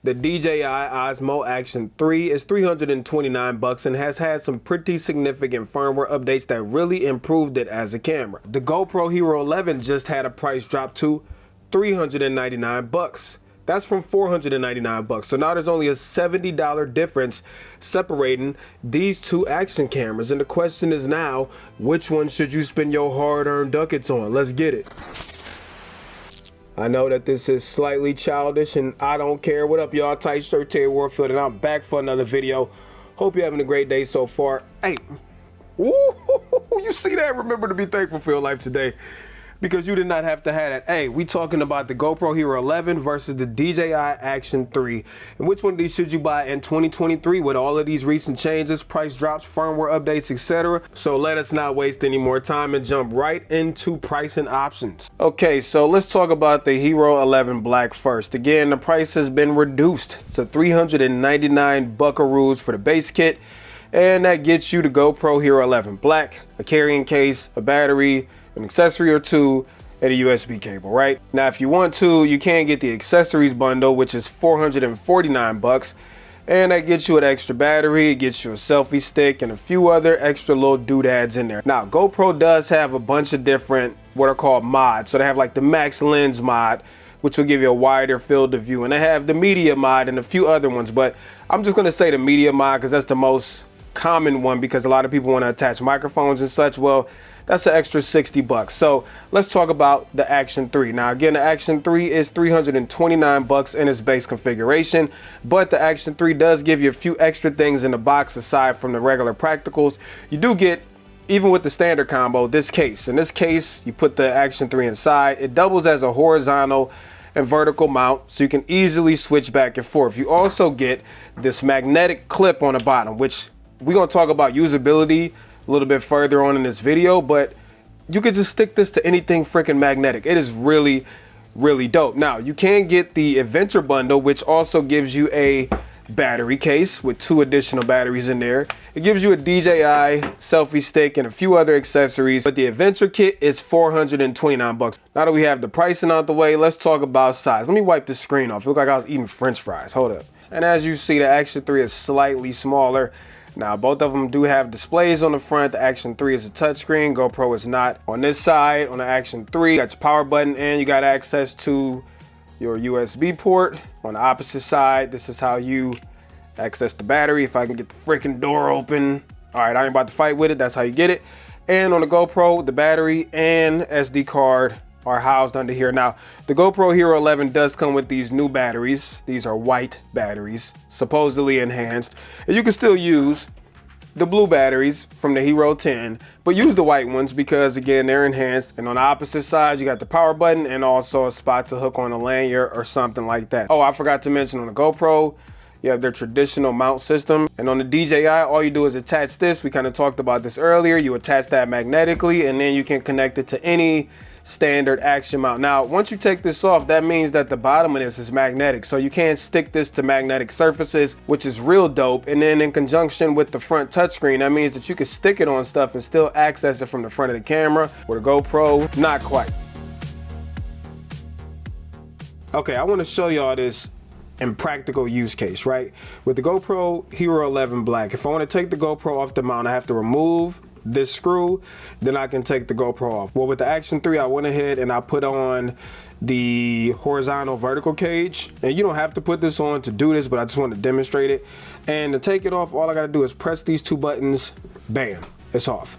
The DJI Osmo Action 3 is $329 and has had some pretty significant firmware updates that really improved it as a camera. The GoPro Hero 11 just had a price drop to $399. That's from $499. So now there's only a $70 difference separating these two action cameras. And the question is now, which one should you spend your hard-earned ducats on? Let's get it. I know that this is slightly childish and I don't care. What up, y'all? Tight shirt, Terry Warfield, and I'm back for another video. Hope you're having a great day so far. Hey, woo, you see that? Remember to be thankful for your life today, because you did not have to have that. Hey, we talking about the GoPro Hero 11 versus the DJI Action 3. And which one of these should you buy in 2023 with all of these recent changes, price drops, firmware updates, etc.? So let us not waste any more time and jump right into pricing options. Okay, so let's talk about the Hero 11 Black first. Again, the price has been reduced to 399 buckaroos for the base kit. And that gets you the GoPro Hero 11 Black, a carrying case, a battery, an accessory or two, and a USB cable, right? Now, if you want to, you can get the accessories bundle, which is $449, and that gets you an extra battery, it gets you a selfie stick, and a few other extra little doodads in there. Now, GoPro does have a bunch of different, what are called mods. So they have like the max lens mod, which will give you a wider field of view, and they have the media mod and a few other ones, but I'm just gonna say the media mod because that's the most common one, because a lot of people want to attach microphones and such. Well, that's an extra $60. So let's talk about the Action 3. Now again, the Action 3 is $329 in its base configuration, but the Action 3 does give you a few extra things in the box aside from the regular practicals. You do get, even with the standard combo, this case. In this case, you put the Action 3 inside. It doubles as a horizontal and vertical mount, so you can easily switch back and forth. You also get this magnetic clip on the bottom, which we're gonna talk about usability a little bit further on in this video, but you could just stick this to anything freaking magnetic. It is really, really dope. Now, you can get the Adventure Bundle, which also gives you a battery case with 2 additional batteries in there. It gives you a DJI selfie stick and a few other accessories, but the Adventure Kit is $429. Now that we have the pricing out the way, let's talk about size. Let me wipe this screen off. It looked like I was eating French fries. Hold up. And as you see, the Action 3 is slightly smaller. Now, both of them do have displays on the front. The Action 3 is a touchscreen. GoPro is not. On this side, on the Action 3, you got your power button and you got access to your USB port. On the opposite side, this is how you access the battery. If I can get the freaking door open. All right, I ain't about to fight with it. That's how you get it. And on the GoPro, the battery and SD card are housed under here. Now, the GoPro Hero 11 does come with these new batteries. These are white batteries, supposedly enhanced. And you can still use the blue batteries from the Hero 10, but use the white ones because, again, they're enhanced. And on the opposite side, you got the power button and also a spot to hook on a lanyard or something like that. Oh, I forgot to mention, on the GoPro, you have their traditional mount system. And on the DJI, all you do is attach this. We kind of talked about this earlier. You attach that magnetically, and then you can connect it to any standard action mount. Now, once you take this off, that means that the bottom of this is magnetic, so you can stick this to magnetic surfaces, which is real dope. And then in conjunction with the front touchscreen, that means that you can stick it on stuff and still access it from the front of the camera. With a GoPro, not quite. Okay, I want to show y'all this in practical use case, right? With the GoPro Hero 11 Black, if I want to take the GoPro off the mount, I have to remove this screw, then I can take the GoPro off. Well, with the Action 3, I went ahead and I put on the horizontal vertical cage, and you don't have to put this on to do this, but I just want to demonstrate it. And to take it off, all I gotta do is press these 2 buttons, bam, it's off.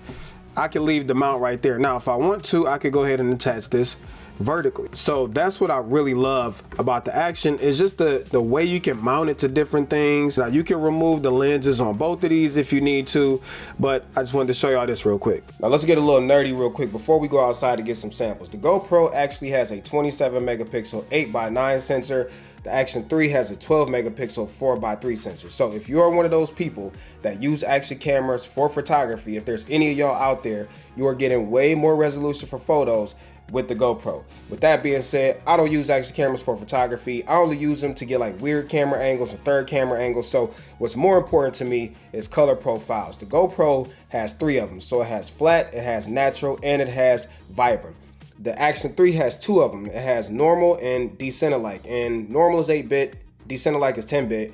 I can leave the mount right there. Now, if I want to, I could go ahead and attach this vertically. So that's what I really love about the Action, is just the way you can mount it to different things. Now, you can remove the lenses on both of these if you need to, but I just wanted to show y'all this real quick. Now let's get a little nerdy real quick before we go outside to get some samples. The GoPro actually has a 27 megapixel 8x9 sensor. The Action 3 has a 12 megapixel 4x3 sensor. So if you're one of those people that use action cameras for photography, if there's any of y'all out there, you are getting way more resolution for photos with the GoPro. With that being said, I don't use action cameras for photography. I only use them to get like weird camera angles and third camera angles. So what's more important to me is color profiles. The GoPro has 3 of them. So it has flat, it has natural, and it has vibrant. The Action 3 has 2 of them. It has normal and descent alike. And normal is 8-bit, Descend-alike is 10-bit.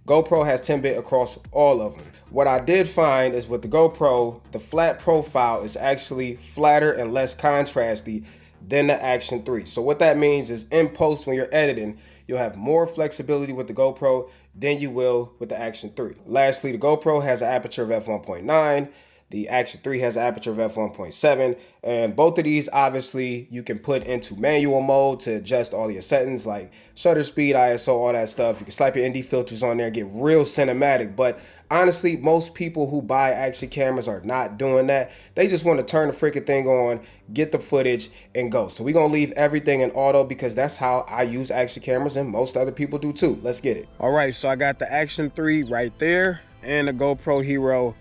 GoPro has 10-bit across all of them. What I did find is with the GoPro, the flat profile is actually flatter and less contrasty than the Action 3. So what that means is in post when you're editing, you'll have more flexibility with the GoPro than you will with the Action 3. Lastly, the GoPro has an aperture of f1.9. The Action 3 has an aperture of f1.7, and both of these obviously you can put into manual mode to adjust all your settings like shutter speed, ISO, all that stuff. You can slap your ND filters on there and get real cinematic, but honestly, most people who buy action cameras are not doing that. They just want to turn the freaking thing on, get the footage, and go. So we're going to leave everything in auto because that's how I use action cameras, and most other people do too. Let's get it. All right, so I got the Action 3 right there and the GoPro Hero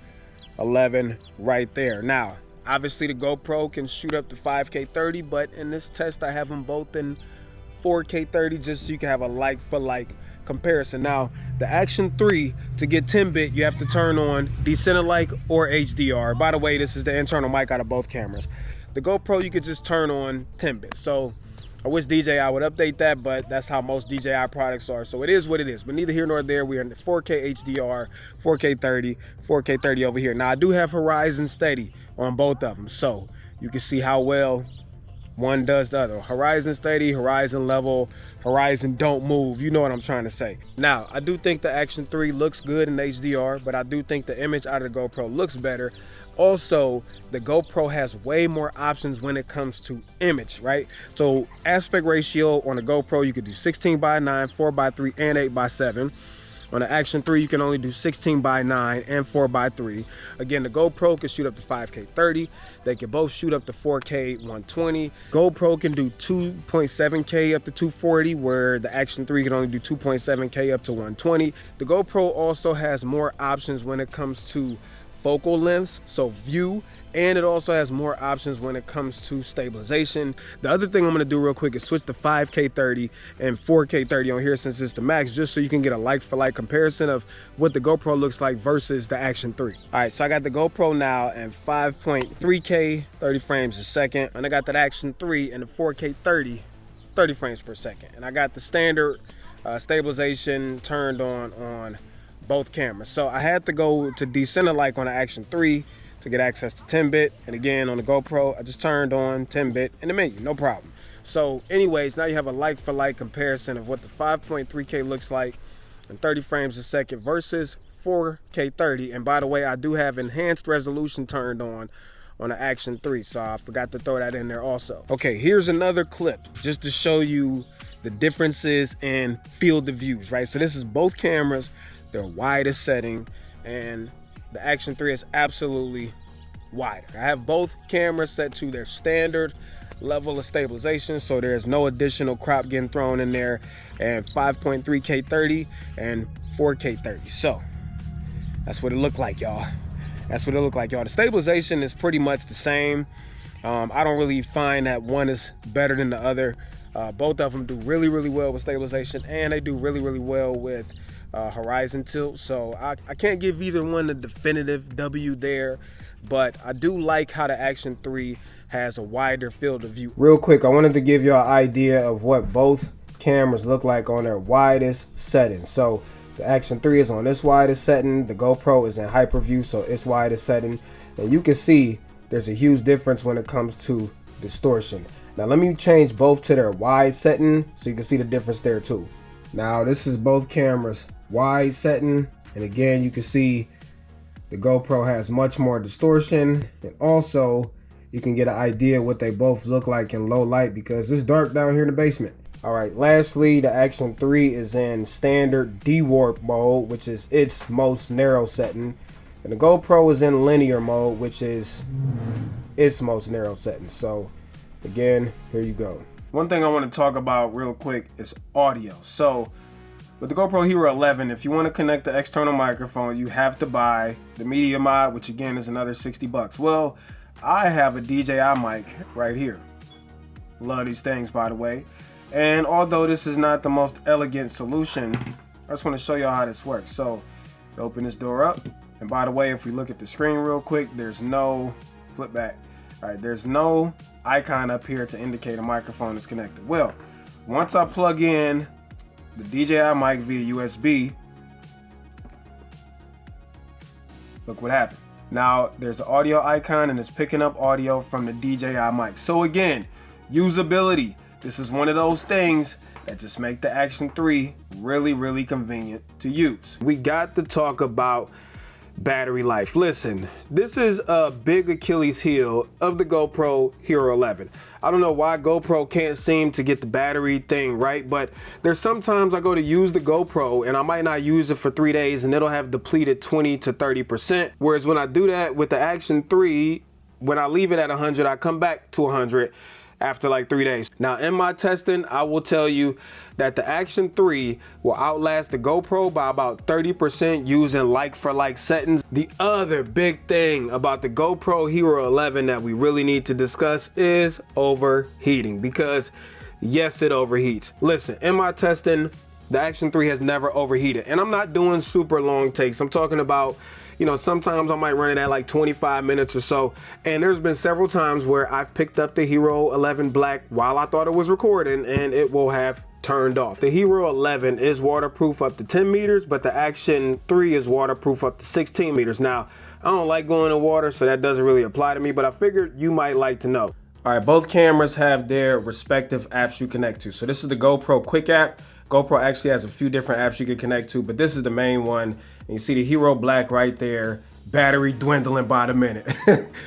11 right there. Now, obviously the GoPro can shoot up to 5K 30, but in this test I have them both in 4K 30 just so you can have a like for like comparison. Now, the Action 3, to get 10-bit, you have to turn on Descend-alike or HDR. By the way, this is the internal mic out of both cameras. The GoPro, you could just turn on 10-bit. So I wish DJI would update that, but that's how most DJI products are. So it is what it is, but neither here nor there. We are in 4K HDR, 4K 30, 4K 30 over here. Now I do have Horizon Steady on both of them, so you can see how well one does the other. Horizon Steady, Horizon Level, Horizon Don't Move. You know what I'm trying to say. Now, I do think the Action 3 looks good in HDR, but I do think the image out of the GoPro looks better. Also, the GoPro has way more options when it comes to image, right? So aspect ratio on the GoPro, you could do 16:9, 4:3, and 8:7. On the Action 3, you can only do 16:9 and 4:3. Again, the GoPro can shoot up to 5K 30. They can both shoot up to 4K 120. GoPro can do 2.7K up to 240, where the Action 3 can only do 2.7K up to 120. The GoPro also has more options when it comes to focal lengths, so view, and it also has more options when it comes to stabilization. The other thing I'm gonna do real quick is switch to 5K 30 and 4K 30 on here since it's the max, just so you can get a like for like comparison of what the GoPro looks like versus the Action 3. All right, so I got the GoPro now in 5.3K 30 frames a second, and I got that Action 3 in the 4K 30 frames per second, and I got the standard stabilization turned on both cameras. So I had to go to Descend-alike on the Action 3 to get access to 10-bit, and again on the GoPro I just turned on 10-bit in the menu, no problem. So anyways, now you have a like for like comparison of what the 5.3K looks like in 30 frames a second versus 4K 30. And by the way, I do have enhanced resolution turned on the Action 3, so I forgot to throw that in there also. Okay, here's another clip just to show you the differences in field of views, right? So this is both cameras, their widest setting, and the Action 3 is absolutely wider. I have both cameras set to their standard level of stabilization, so there's no additional crop getting thrown in there, and 5.3K 30 and 4K 30. So that's what it looked like, y'all. That's what it looked like, y'all. The stabilization is pretty much the same. I don't really find that one is better than the other. Both of them do really, really well with stabilization, and they do really, really well with horizon tilt. So I can't give either one a definitive W there, but I do like how the Action 3 has a wider field of view. Real quick, I wanted to give you an idea of what both cameras look like on their widest setting. So the Action 3 is on this widest setting, the GoPro is in hyper view, so its widest setting, and you can see there's a huge difference when it comes to distortion. Now let me change both to their wide setting so you can see the difference there too. Now this is both cameras wide setting, and again you can see the GoPro has much more distortion, and also you can get an idea what they both look like in low light because it's dark down here in the basement. All right, lastly, the Action 3 is in standard D-warp mode, which is its most narrow setting, and the GoPro is in linear mode, which is its most narrow setting. So again, here you go. One thing I want to talk about real quick is audio. So with the GoPro Hero 11, if you want to connect the external microphone, you have to buy the media mod, which again is another 60 bucks. Well, I have a DJI mic right here. Love these things, by the way. And although this is not the most elegant solution, I just want to show y'all how this works. So open this door up, and by the way, if we look at the screen real quick, there's no flip back. All right, there's no icon up here to indicate a microphone is connected. Well, once I plug in the DJI mic via USB, look what happened. Now there's an audio icon and it's picking up audio from the DJI mic. So again, usability. This is one of those things that just make the Action 3 really, really convenient to use. We got to talk about battery life. Listen, this is a big Achilles heel of the GoPro Hero 11. I don't know why GoPro can't seem to get the battery thing right, but there's sometimes I go to use the GoPro and I might not use it for 3 days and it'll have depleted 20 to 30%. Whereas when I do that with the Action 3, when I leave it at 100, I come back to 100 after like 3 days. Now in my testing, I will tell you that the Action 3 will outlast the GoPro by about 30% using like for like settings. The other big thing about the GoPro Hero 11 that we really need to discuss is overheating, because yes, it overheats. Listen, in my testing, the Action 3 has never overheated, and I'm not doing super long takes. I'm talking about, you know, sometimes I might run it at like 25 minutes or so. And there's been several times where I've picked up the Hero 11 Black while I thought it was recording and it will have turned off. The Hero 11 is waterproof up to 10 meters, but the Action 3 is waterproof up to 16 meters. Now, I don't like going in water, so that doesn't really apply to me, but I figured you might like to know. All right, both cameras have their respective apps you connect to. So this is the GoPro Quick app. GoPro actually has a few different apps you can connect to, but this is the main one. And you see the Hero Black right there, battery dwindling by the minute.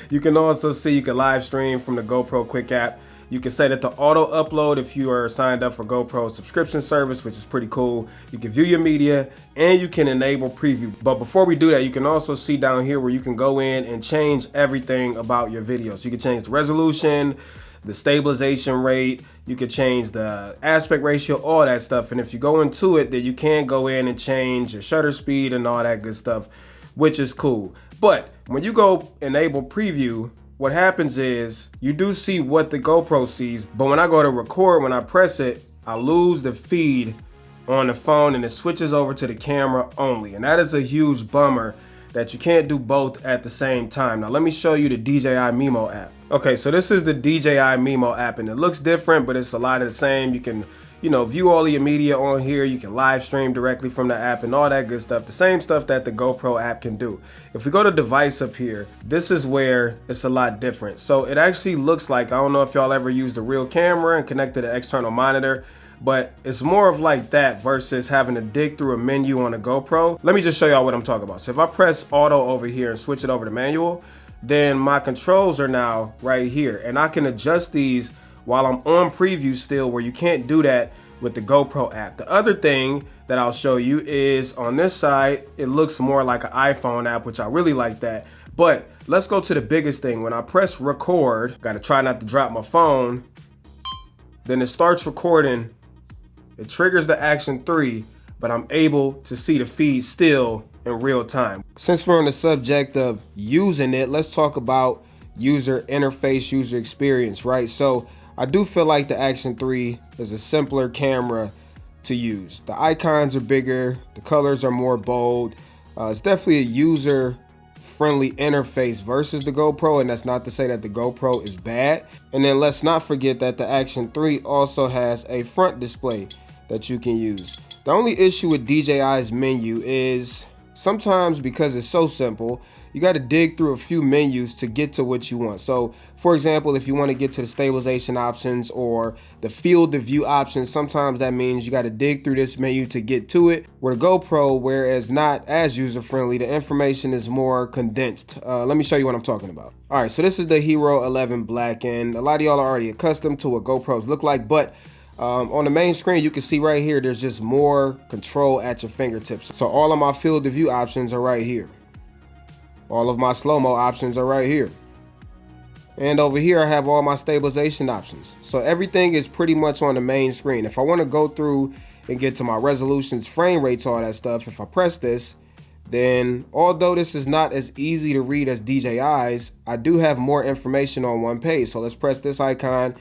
You can also see you can live stream from the GoPro Quick app. You can set it to auto upload if you are signed up for GoPro subscription service, which is pretty cool. You can view your media and you can enable preview. But before we do that, you can also see down here where you can go in and change everything about your video. So you can change the resolution, the stabilization rate, you can change the aspect ratio, all that stuff. And if you go into it, then you can go in and change your shutter speed and all that good stuff, which is cool. But when you go enable preview, what happens is you do see what the GoPro sees, but when I go to record, when I press it, I lose the feed on the phone and it switches over to the camera only. And that is a huge bummer that you can't do both at the same time. Now let me show you the DJI Mimo app. Okay, so this is the DJI Mimo app and it looks different, but it's a lot of the same. You can, you know, view all of your media on here. You can live stream directly from the app and all that good stuff. The same stuff that the GoPro app can do. If we go to device up here, this is where it's a lot different. So it actually looks like, I don't know if y'all ever used a real camera and connected an external monitor, but it's more of like that versus having to dig through a menu on a GoPro. Let me just show y'all what I'm talking about. So if I press auto over here and switch it over to manual, then my controls are now right here. And I can adjust these while I'm on preview still, where you can't do that with the GoPro app. The other thing that I'll show you is on this side, it looks more like an iPhone app, which I really like that. But let's go to the biggest thing. When I press record, gotta try not to drop my phone, then it starts recording. It triggers the Action 3, but I'm able to see the feed still in real time. Since we're on the subject of using it, let's talk about user interface, user experience, right? So I do feel like the Action 3 is a simpler camera to use. The icons are bigger, the colors are more bold. It's definitely a user-friendly interface versus the GoPro, and that's not to say that the GoPro is bad. And then let's not forget that the Action 3 also has a front display that you can use. The only issue with DJI's menu is sometimes, because it's so simple, you got to dig through a few menus to get to what you want. So for example, if you want to get to the stabilization options or the field of view options, sometimes that means you got to dig through this menu to get to it. Where the GoPro, whereas not as user-friendly, the information is more condensed. Let me show you what I'm talking about. All right, so this is the Hero 11 Black, and a lot of y'all are already accustomed to what GoPros look like, but on the main screen, you can see right here, there's just more control at your fingertips. So all of my field of view options are right here. All of my slow-mo options are right here. And over here, I have all my stabilization options. So everything is pretty much on the main screen. If I want to go through and get to my resolutions, frame rates, all that stuff, if I press this, then although this is not as easy to read as DJI's, I do have more information on one page. So let's press this icon.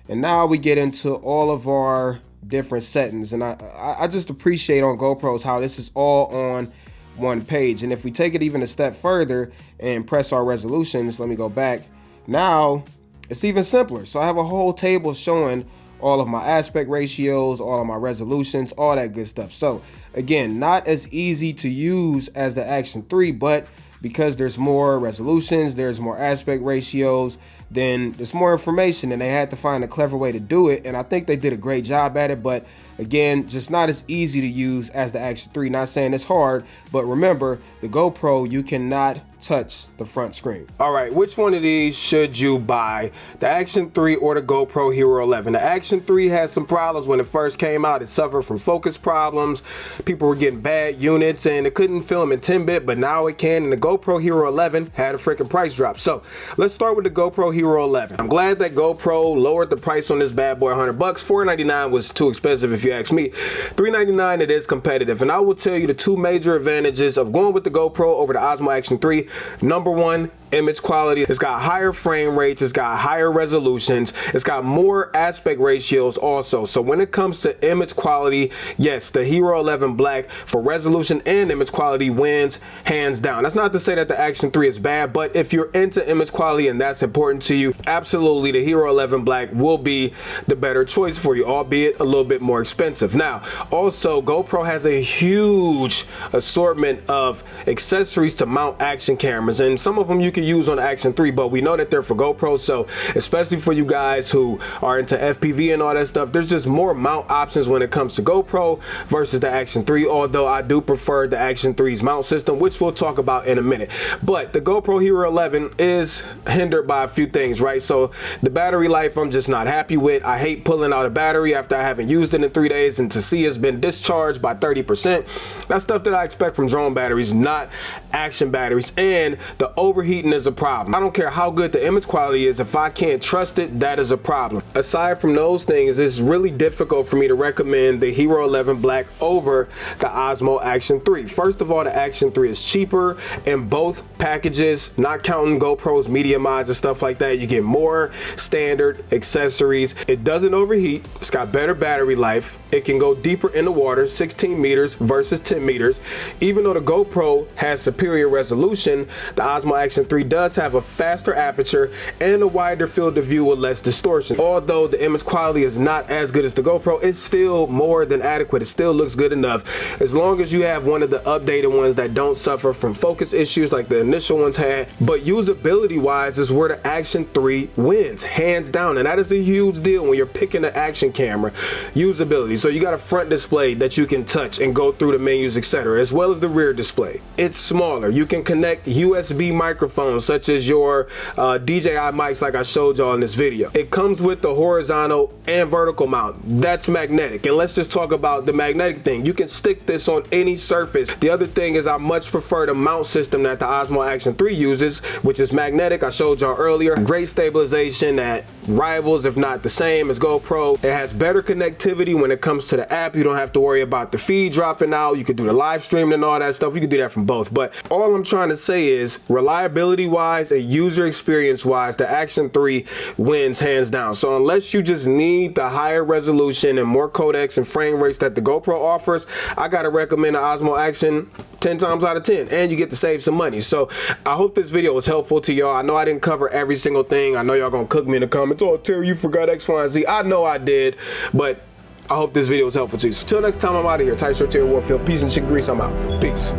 And now we get into all of our different settings. And I just appreciate on GoPros how this is all on one page. And if we take it even a step further and press our resolutions, let me go back. Now it's even simpler. So I have a whole table showing all of my aspect ratios, all of my resolutions, all that good stuff. So again, not as easy to use as the Action 3, but because there's more resolutions, there's more aspect ratios, then there's more information, and they had to find a clever way to do it, and I think they did a great job at it. But again, just not as easy to use as the Action 3. Not saying it's hard, but remember, the GoPro, you cannot touch the front screen. All right, which one of these should you buy? The Action 3 or the GoPro Hero 11? The Action 3 had some problems when it first came out. It suffered from focus problems. People were getting bad units and it couldn't film in 10-bit, but now it can. And the GoPro Hero 11 had a freaking price drop. So let's start with the GoPro Hero 11. I'm glad that GoPro lowered the price on this bad boy $100. $499 was too expensive if you ask me. $399 it is competitive. And I will tell you the two major advantages of going with the GoPro over the Osmo Action 3. Number one, image quality. It's got higher frame rates, it's got higher resolutions, it's got more aspect ratios also. So when it comes to image quality, yes, the Hero 11 Black for resolution and image quality wins hands down. That's not to say that the Action 3 is bad, but if you're into image quality and that's important to you, absolutely the Hero 11 Black will be the better choice for you, albeit a little bit more expensive. Now, also GoPro has a huge assortment of accessories to mount action cameras, and some of them you can use on the Action 3, but we know that they're for GoPro. So especially for you guys who are into FPV and all that stuff, there's just more mount options when it comes to GoPro versus the Action 3, although I do prefer the Action 3's mount system, which we'll talk about in a minute. But the GoPro Hero 11 is hindered by a few things, right? So the battery life I'm just not happy with. I hate pulling out a battery after I haven't used it in 3 days and to see it's been discharged by 30%. That's stuff that I expect from drone batteries, not action batteries. And the overheating is a problem. I don't care how good the image quality is, if I can't trust it, that is a problem. Aside from those things, it's really difficult for me to recommend the Hero 11 Black over the Osmo Action 3. First of all, the Action 3 is cheaper in both packages, not counting GoPro's media mods and stuff like that. You get more standard accessories. It doesn't overheat. It's got better battery life. It can go deeper in the water, 16 meters versus 10 meters. Even though the GoPro has superior resolution, the Osmo Action 3 does have a faster aperture and a wider field of view with less distortion. Although the image quality is not as good as the GoPro, it's still more than adequate. It still looks good enough. As long as you have one of the updated ones that don't suffer from focus issues like the initial ones had. But usability wise is where the Action 3 wins, hands down. And that is a huge deal when you're picking an action camera. Usability. So you got a front display that you can touch and go through the menus, etc., as well as the rear display. It's smaller. You can connect USB microphones such as your DJI mics like I showed y'all in this video. It comes with the horizontal and vertical mount. That's magnetic. And let's just talk about the magnetic thing. You can stick this on any surface. The other thing is I much prefer the mount system that the Osmo Action 3 uses, which is magnetic. I showed y'all earlier. Great stabilization that rivals, if not the same as GoPro. It has better connectivity when it comes to the app. You don't have to worry about the feed dropping out. You can do the live streaming and all that stuff. You can do that from both. But all I'm trying to say is reliability wise and user experience wise, the Action 3 wins hands down. So unless you just need the higher resolution and more codecs and frame rates that the GoPro offers, I gotta recommend the Osmo Action 10 times out of 10, and you get to save some money. So I hope this video was helpful to y'all. I know I didn't cover every single thing. I know y'all gonna cook me in the comments, oh Terry, you forgot X, Y, and Z. I know I did, but I hope this video was helpful to you. So till next time, I'm out of here. Tight Shirt Terry Warfield. Peace and chicken grease. I'm out. Peace.